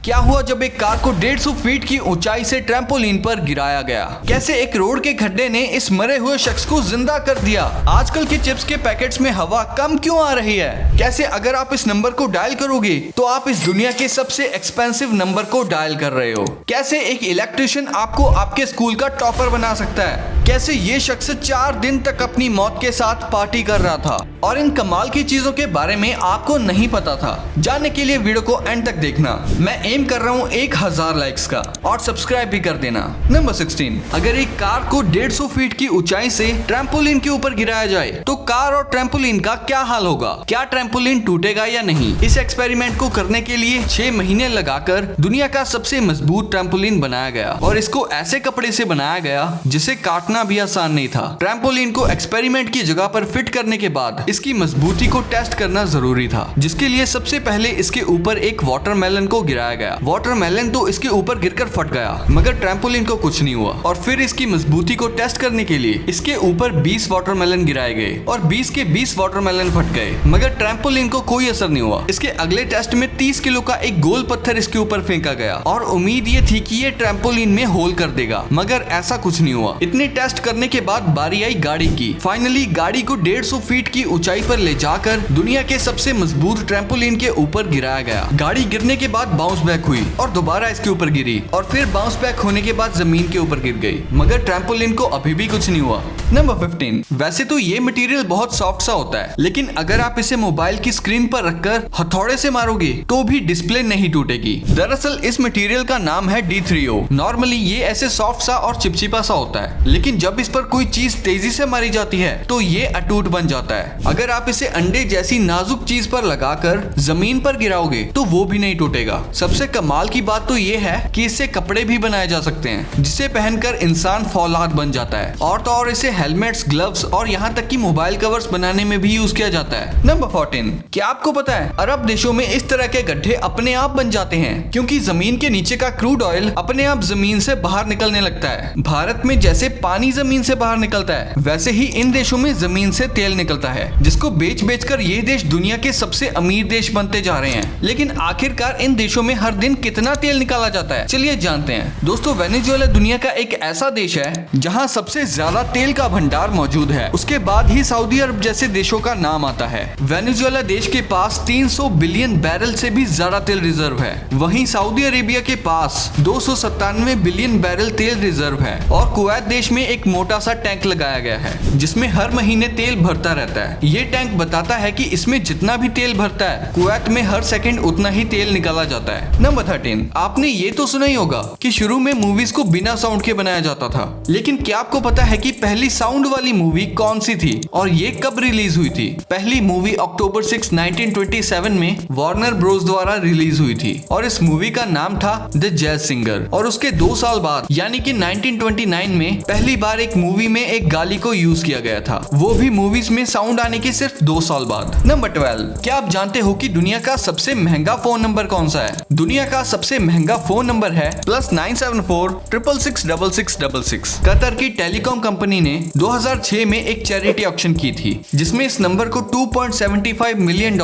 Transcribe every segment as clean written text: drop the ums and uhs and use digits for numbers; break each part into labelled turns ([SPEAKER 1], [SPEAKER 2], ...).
[SPEAKER 1] क्या हुआ जब एक कार को 150 फीट की ऊंचाई से ट्रैम्पोलिन पर गिराया गया? कैसे एक रोड के खड्डे ने इस मरे हुए शख्स को जिंदा कर दिया? आजकल के चिप्स के पैकेट्स में हवा कम क्यों आ रही है? कैसे अगर आप इस नंबर को डायल करोगे तो आप इस दुनिया के सबसे एक्सपेंसिव नंबर को डायल कर रहे हो? कैसे एक इलेक्ट्रिशियन आपको आपके स्कूल का टॉपर बना सकता है? कैसे ये शख्स 4 दिन तक अपनी मौत के साथ पार्टी कर रहा था? और इन कमाल की चीजों के बारे में आपको नहीं पता था। जानने के लिए वीडियो को एंड तक देखना। मैं एम कर रहा हूँ 1000 लाइक्स का, और सब्सक्राइब भी कर देना। नंबर 16, अगर एक कार को 150 फीट की ऊंचाई से ट्रैम्पोलिन के ऊपर गिराया जाए तो कार और ट्रैम्पोलिन का क्या हाल होगा? क्या ट्रैम्पोलिन टूटेगा या नहीं? इस एक्सपेरिमेंट को करने के लिए 6 महीने लगाकर दुनिया का सबसे मजबूत ट्रैम्पोलिन बनाया गया, और इसको ऐसे कपड़े से बनाया गया जिसे काटना भी आसान नहीं था। ट्रैम्पोलिन को एक्सपेरिमेंट की जगह पर फिट करने के बाद इसकी मजबूती को टेस्ट करना जरूरी था, जिसके लिए सबसे पहले इसके ऊपर एक वाटरमेलन को गिराया गया। वाटरमेलन तो इसके ऊपर गिरकर फट गया, मगर ट्रैम्पोलिन को कुछ नहीं हुआ। और फिर इसकी मजबूती को टेस्ट करने के लिए इसके ऊपर 20 वाटरमेलन गिराए गए, और 20 के 20 वाटरमेलन फट गए, मगर ट्रैम्पोलिन को कोई असर नहीं हुआ। इसके अगले टेस्ट में 30 किलो का एक गोल पत्थर इसके ऊपर फेंका गया, और उम्मीद ये थी कि ये ट्रैम्पोलिन में होल कर देगा, मगर ऐसा कुछ नहीं हुआ। इतने टेस्ट करने के बाद बारी आई गाड़ी की। फाइनली गाड़ी को 150 फीट की ऊंचाई पर ले जाकर दुनिया के सबसे मजबूत ट्रैम्पोलिन के ऊपर गिराया गया। गाड़ी गिरने के बाद बाउंस बैक हुई और दोबारा इसके ऊपर गिरी, और फिर बाउंस बैक होने के बाद जमीन के ऊपर गिर गई, मगर ट्रैम्पोलिन को अभी भी कुछ नहीं हुआ। नंबर 15, वैसे तो ये मटेरियल बहुत सॉफ्ट सा होता है, लेकिन अगर आप इसे मोबाइल की स्क्रीन पर रखकर हथौड़े से मारोगे तो भी डिस्प्ले नहीं टूटेगी। दरअसल इस मटेरियल का नाम है D3O। नॉर्मली ये ऐसे सॉफ्ट सा और चिपचिपा सा होता है, लेकिन जब इस पर कोई चीज तेजी से मारी जाती है तो ये अटूट बन जाता है। अगर आप इसे अंडे जैसी नाजुक चीज पर लगाकर जमीन पर गिराओगे तो वो भी नहीं टूटेगा। सबसे कमाल की बात तो ये है कि इससे कपड़े भी बनाए जा सकते हैं, जिसे पहनकर इंसान फौलाद बन जाता है। और तो और इसे हेलमेट्स, ग्लव्स और यहाँ तक कि मोबाइल कवर्स बनाने में भी यूज किया जाता है। नंबर 14, क्या आपको पता है अरब देशों में इस तरह के गड्ढे अपने आप बन जाते हैं, क्योंकि जमीन के नीचे का क्रूड ऑयल अपने आप जमीन से बाहर निकलने लगता है। भारत में जैसे पानी जमीन से बाहर निकलता है, वैसे ही इन देशों में जमीन से तेल निकलता है, जिसको बेच बेचकर ये देश दुनिया के सबसे अमीर देश बनते जा रहे हैं। लेकिन आखिरकार इन देशों में हर दिन कितना तेल निकाला जाता है? चलिए जानते हैं। दोस्तों, वेनेजुएला दुनिया का एक ऐसा देश है जहां सबसे ज्यादा तेल का भंडार मौजूद है। उसके बाद ही सऊदी अरब जैसे देशों का नाम आता है। वेनेजुएला देश के पास 300 बिलियन बैरल से भी ज्यादा तेल रिजर्व है। वहीं सऊदी अरेबिया के पास 297 बिलियन बैरल तेल रिजर्व है, और कुवैत देश में एक मोटा सा टैंक लगाया गया है जिसमें हर महीने तेल भरता रहता है। ये टैंक बताता है कि इसमें जितना भी तेल भरता है, कुवैत में हर सेकंड उतना ही तेल निकाला जाता है। नंबर 13, आपने ये तो सुना ही होगा कि शुरू में मूवीज को बिना साउंड के बनाया जाता था, लेकिन क्या आपको पता है कि पहली साउंड वाली मूवी कौन सी थी और ये कब रिलीज हुई थी? पहली मूवी अक्टूबर 6, 1927 में वार्नर ब्रोस द्वारा रिलीज हुई थी, और इस मूवी का नाम था द जैज सिंगर। और उसके 2 साल बाद यानी कि 1929 में पहली बार एक मूवी में एक गाली को यूज किया गया था, वो भी मूवीज में साउंड आने के सिर्फ 2 साल बाद। नंबर 12, क्या आप जानते हो कि दुनिया का सबसे महंगा फोन नंबर कौन सा है? दुनिया का सबसे महंगा फोन नंबर है +974 666 6666। कतर की टेलीकॉम कंपनी ने 2006 में एक चैरिटी ऑक्शन की थी, जिसमें इस नंबर को $2.75 मिलियन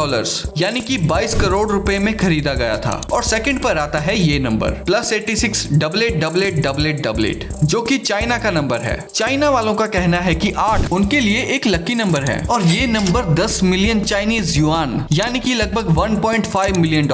[SPEAKER 1] यानी कि 22 करोड़ रुपए में खरीदा गया था। और सेकंड पर आता है ये नंबर +86 888888, जो कि चाइना का नंबर है। चाइना वालों का कहना है कि 8 उनके लिए एक लकी नंबर है, और ये नंबर 10 मिलियन चाइनीज युआन यानी कि लगभग $1.5 मिलियन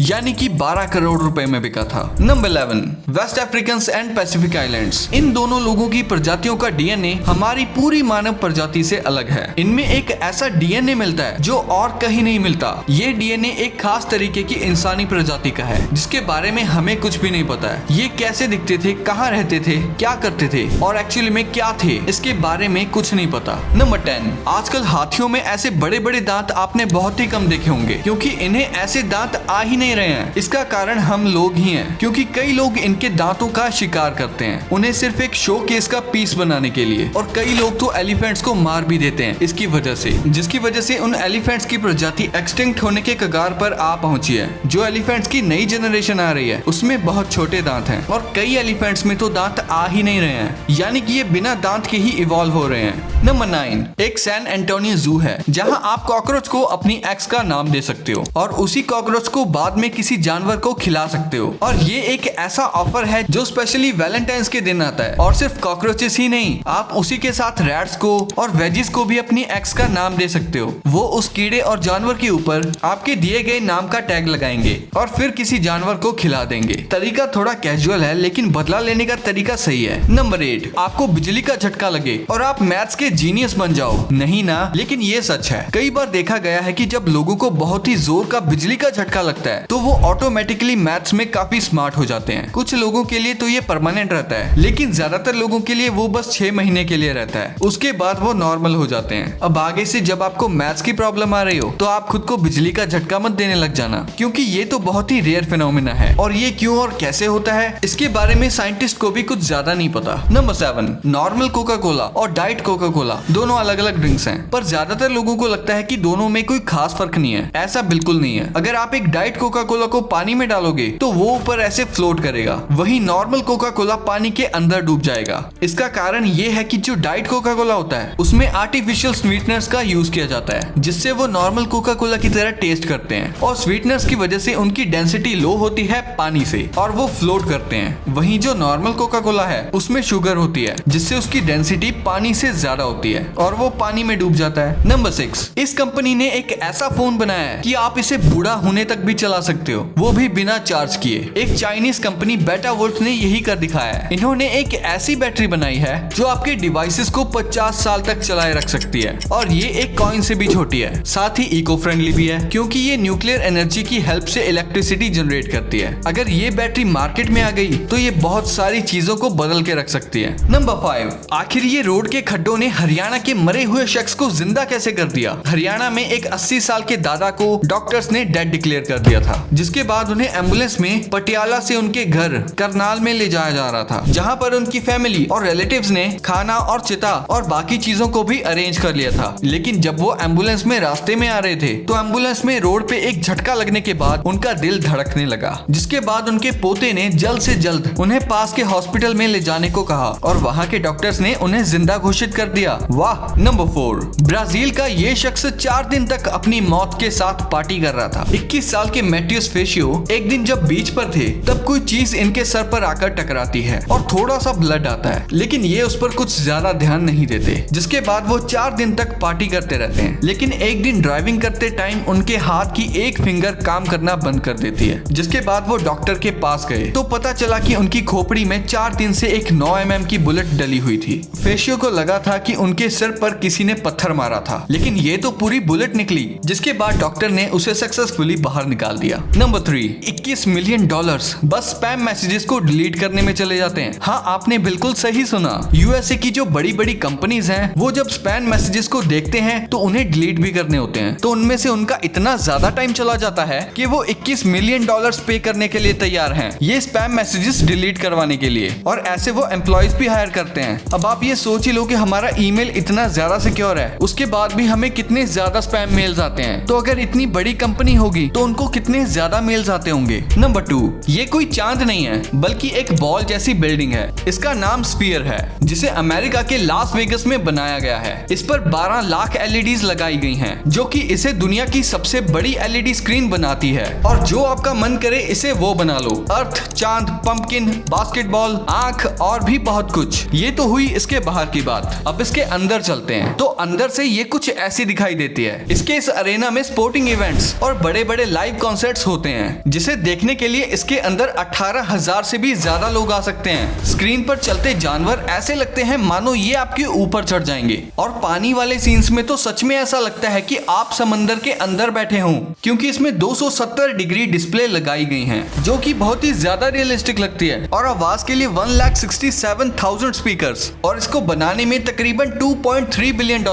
[SPEAKER 1] यानी कि 12 करोड़ रुपए में बिका था। Number 11, West African and Pacific Islands. इन दोनों लोगों की प्रजातियों का डीएनए हमारी पूरी मानव प्रजाति से अलग है। इनमें एक ऐसा डीएनए मिलता है जो और कहीं नहीं मिलता। ये डीएनए एक खास तरीके की इंसानी प्रजाति का है, जिसके बारे में हमें कुछ भी नहीं पता है। ये कैसे दिखते थे, कहाँ रहते थे, क्या करते थे और एक्चुअली में क्या थे, इसके बारे में कुछ नहीं पता। नंबर 10, आजकल हाथियों में ऐसे बड़े बड़े दांत आपने बहुत ही कम देखे होंगे, क्योंकि इन्हें ऐसे दांत आ ही नहीं रहे हैं। इसका कारण हम लोग ही हैं, क्योंकि कई लोग इनके दांतों का शिकार करते हैं, उन्हें सिर्फ एक शो केस का पीस बनाने के लिए। और कई लोग तो एलिफेंट्स को मार भी देते हैं इसकी वजह से, जिसकी वजह से उन एलिफेंट्स की प्रजाति एक्सटिंक्ट होने के कगार पर आ पहुंची है। जो एलिफेंट्स की नई जनरेशन आ रही है उसमें बहुत छोटे दांत हैं, और कई एलिफेंट्स में तो दांत आ ही नहीं रहे हैं। यानी यानी कि ये बिना दांत के ही इवॉल्व हो रहे हैं। नंबर 9, एक सैन एंटोनियो जू है जहां आप कॉकरोच को अपनी एक्स का नाम दे सकते हो और उसी कॉकरोच को बाद में किसी जानवर को खिला सकते हो। और ये एक ऐसा ऑफर है जो स्पेशली वैलेंटाइंस के दिन आता है। और सिर्फ कॉकरोचेस ही नहीं, आप उसी के साथ रैट्स को और वेजिस को भी अपनी एक्स का नाम दे सकते हो। वो उस कीड़े और जानवर के ऊपर आपके दिए गए नाम का टैग लगाएंगे और फिर किसी जानवर को खिला देंगे। तरीका थोड़ा कैजुअल है लेकिन बदला लेने का तरीका सही है। नंबर 8, आपको बिजली का झटका लगे और आप मैथ्स के जीनियस बन जाओ। नहीं ना, लेकिन ये सच है। कई बार देखा गया है कि जब लोगों को बहुत ही जोर का बिजली का झटका लगता है तो वो ऑटोमेटिकली मैथ्स में काफी स्मार्ट हो जाते हैं। कुछ लोगों के लिए तो ये परमानेंट रहता है, लेकिन ज्यादातर लोगों के लिए वो बस 6 महीने के लिए रहता है। उसके बाद वो नॉर्मल हो जाते हैं। अब आगे से जब आपको मैथ्स की प्रॉब्लम आ रही हो तो आप खुद को बिजली का झटका मत देने लग जाना, क्योंकि ये तो बहुत ही रेयर फिनोमिना है और ये क्यों और कैसे होता है इसके बारे में साइंटिस्ट को भी कुछ ज्यादा नहीं पता। नंबर 7, नॉर्मल कोका कोला और डाइट कोका कोला दोनों अलग अलग ड्रिंक्स हैं, पर ज्यादातर लोगों को लगता है कि दोनों में कोई खास फर्क नहीं है। ऐसा बिल्कुल नहीं है। अगर आप एक डाइट कोका कोला को पानी में डालोगे तो वो ऊपर ऐसे फ्लोट करेगा, वही नॉर्मल कोका कोला पानी के अंदर डूब जाएगा। इसका कारण ये है कि जो डाइट कोका कोला होता है उसमें आर्टिफिशियल स्वीटनर्स का यूज किया जाता है, जिससे वो नॉर्मल कोका कोला की तरह टेस्ट करते हैं और स्वीटनर्स की वजह से उनकी डेंसिटी लो होती है पानी से और वो फ्लोट करते हैं। वहीं जो नॉर्मल कोका कोला है उसमें शुगर होती है, जिससे उसकी डेंसिटी पानी से ज्यादा होती है और वो पानी में डूब जाता है। नंबर 6, इस कंपनी ने एक ऐसा फोन बनाया है कि आप इसे बूढ़ा होने तक भी चला सकते हो, वो भी बिना चार्ज किए। एक चाइनीज कंपनी बेटा वोल्ट ने यही कर दिखाया है। इन्होंने एक ऐसी बैटरी बनाई है जो आपके डिवाइसेस को 50 साल तक चलाए रख सकती है और ये एक कॉइन से भी छोटी है, साथ ही इको फ्रेंडली भी है क्योंकि ये न्यूक्लियर एनर्जी की हेल्प से इलेक्ट्रिसिटी जनरेट करती है। अगर ये बैटरी मार्केट में आ गई तो ये बहुत सारी चीजों को बदल के रख सकती है। नंबर 5, आखिर ये रोड के खड्डों ने हरियाणा के मरे हुए शख्स को जिंदा कैसे कर दिया। हरियाणा में एक 80 साल के दादा को डॉक्टर्स ने डेड डिक्लेयर कर दिया था, जिसके बाद उन्हें एम्बुलेंस में पटियाला से उनके घर करनाल में ले जाया जा रहा था, जहां पर उनकी फैमिली और रिलेटिव्स ने खाना और चिता और बाकी चीजों को भी अरेंज कर लिया था। लेकिन जब वो एम्बुलेंस में रास्ते में आ रहे थे तो एम्बुलेंस में रोड पे एक झटका लगने के बाद उनका दिल धड़कने लगा, जिसके बाद उनके पोते ने जल्द से जल्द उन्हें पास के हॉस्पिटल में ले जाने को कहा और वहाँ के डॉक्टर्स ने उन्हें जिंदा घोषित कर दिया। वाह। नंबर 4, ब्राजील का ये शख्स 4 दिन तक अपनी मौत के साथ पार्टी कर रहा था। 21 साल के मैट्यूस फेशियो एक दिन जब बीच पर थे तब कोई चीज इनके सर पर आकर टकराती है और थोड़ा सा ब्लड आता है, लेकिन ये उस पर कुछ ज्यादा ध्यान नहीं देते, जिसके बाद वो 4 दिन तक पार्टी करते रहते हैं। लेकिन एक दिन ड्राइविंग करते टाइम उनके हाथ की एक फिंगर काम करना बंद कर देती है, जिसके बाद वो डॉक्टर के पास गए तो पता चला कि उनकी खोपड़ी में 4 दिन से एक 9 mm की बुलेट डली हुई थी। फेशियो को लगा था कि उनके सिर पर किसी ने पत्थर मारा था, लेकिन ये तो पूरी बुलेट निकली, जिसके बाद डॉक्टर ने उसे सक्सेसफुली बाहर निकाल दिया। नंबर 3, $21 मिलियन बस स्पैम मैसेजेस को डिलीट करने में चले जाते हैं। हाँ, आपने बिल्कुल सही सुना। यूएसए की जो बड़ी बड़ी कंपनीज हैं वो जब स्पैम मैसेजेस को देखते हैं तो उन्हें डिलीट भी करने होते हैं, तो उनमें से उनका इतना ज्यादा टाइम चला जाता है कि वो $21 मिलियन पे करने के लिए तैयार हैं ये स्पैम मैसेजेस डिलीट करवाने के लिए, और ऐसे वो एम्प्लॉयज भी हायर करते हैं। अब आप ये सोच ही लो कि हमारा ईमेल इतना ज्यादा सिक्योर है, उसके बाद भी हमें कितने ज्यादा स्पैम मेल्स आते हैं, तो अगर इतनी बड़ी कंपनी होगी तो उनको कितने ज्यादा मेल्स आते होंगे। नंबर 2, ये कोई चांद नहीं है बल्कि एक बॉल जैसी बिल्डिंग है। इसका नाम स्फीयर है, जिसे अमेरिका के लास वेगस में बनाया गया है। इस पर 12 लाख LEDs लगाई गई हैं, जो कि इसे दुनिया की सबसे बड़ी LED स्क्रीन बनाती है। और जो आपका मन करे इसे वो बना लो, अर्थ, चांद, पंपकिन, बास्केटबॉल, आंख और भी बहुत कुछ। ये तो हुई इसके बाहर की बात। अब इसके अंदर चलते हैं, तो अंदर से ये कुछ ऐसी दिखाई देती है। इसके इस अरेना में स्पोर्टिंग इवेंट्स और बड़े बड़े लाइव कॉन्सर्ट्स होते हैं, जिसे देखने के लिए इसके अंदर 18,000 से भी ज्यादा लोग आ सकते हैं। स्क्रीन पर चलते जानवर ऐसे लगते हैं मानो ये आपके ऊपर चढ़ जाएंगे, और पानी वाले सीन्स में तो सच में ऐसा लगता है कि आप समंदर के अंदर बैठे हों, क्योंकि इसमें 270 डिग्री डिस्प्ले लगाई गई हैं, जो कि बहुत ही ज्यादा रियलिस्टिक लगती है। और आवाज के लिए 1,67,000 स्पीकर्स, और इसको बनाने में तकरीबन $2.3 बिलियन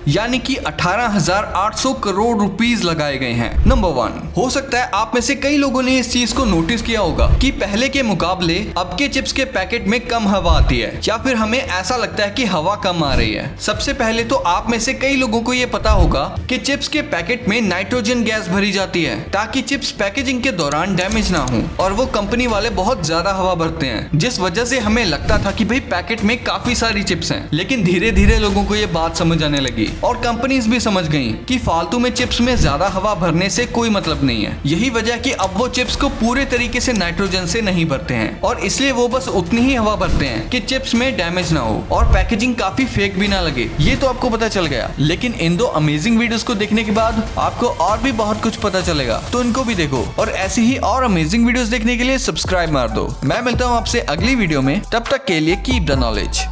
[SPEAKER 1] यानी कि 18,800 करोड़ रुपीस लगाए गए हैं। नंबर 1, हो सकता है आप में से कई लोगों ने इस चीज को नोटिस किया होगा कि पहले के मुकाबले अब के चिप्स के पैकेट में कम हवा आती है, या फिर हमें ऐसा लगता है कि हवा कम आ रही है। सबसे पहले तो आप में से कई लोगों को ये पता होगा कि चिप्स के पैकेट में नाइट्रोजन गैस भरी जाती है ताकि चिप्स पैकेजिंग के दौरान डैमेज ना हो, और वो कंपनी वाले बहुत ज्यादा हवा भरते हैं, जिस वजह से हमें लगता था कि भाई भी पैकेट में काफी सारी चिप्स हैं। लेकिन धीरे धीरे लोगों को ये बात समझ आने लगी और कंपनीज भी समझ गईं कि फालतू में चिप्स में ज्यादा हवा भरने से कोई मतलब नहीं है। यही वजह कि अब वो चिप्स को पूरे तरीके से नाइट्रोजन से नहीं भरते हैं और इसलिए वो बस उतनी ही हवा भरते हैं कि चिप्स में डैमेज ना हो और पैकेजिंग काफी फेक भी ना लगे। ये तो आपको पता चल गया, लेकिन इन दो अमेजिंग वीडियोस को देखने के बाद आपको और भी बहुत कुछ पता चलेगा, तो इनको भी देखो और ऐसी ही और अमेजिंग वीडियोस देखने के लिए सब्सक्राइब मार दो। मैं मिलता हूँ आपसे अगली वीडियो में, तब तक के लिए कीप द नॉलेज।